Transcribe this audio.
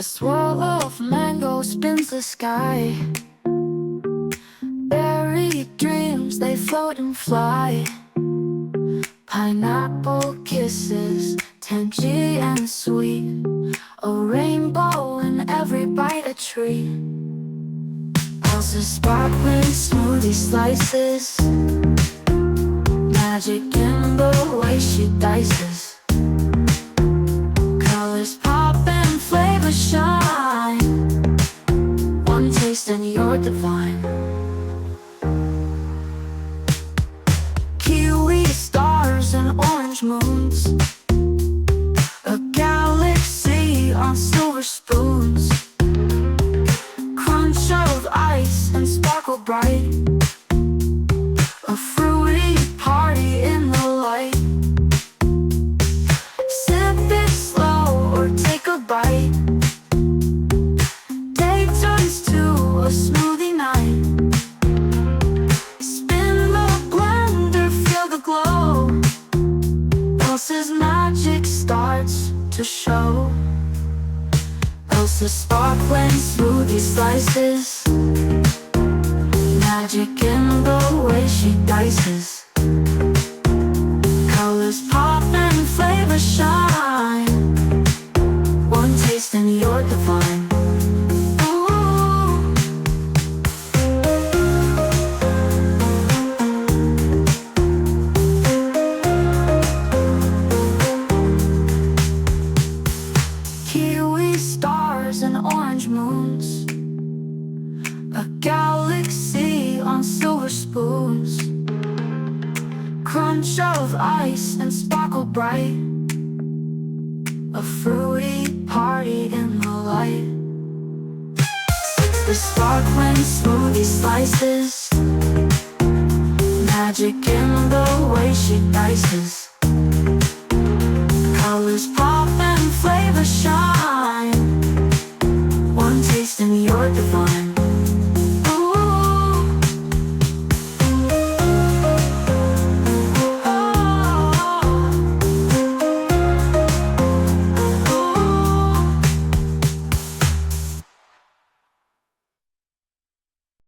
swirl of mango spins the sky. Berry dreams, they float and fly. Pineapple kisses, tangy and sweet. A rainbow in every bite, a treat. Elsa's sparkling smoothie slices. Magic in the way she dices. Colors pop and flavors shine. One taste and you're divine. Kiwi stars and orange moons. A galaxy on silver spoons. Crunch of ice and sparkle bright. A fruity party in the light. Sip it slow or take a bite. Day turns to a smoothie night. Spin the blender, feel the glow. Elsa's magic starts to show. Elsa's sparkling smoothie slices. Magic in the way she dices. Colors pop and flavors shine. One taste and you're divine. Ooh. Kiwi stars and orange moons. A galaxy on silver spoons. Crunch of ice and sparkle bright. A fruity party in the light. The sparkling smoothie slices. Magic in the way she dices. Colors pop and flavors shine. One taste and you're divine.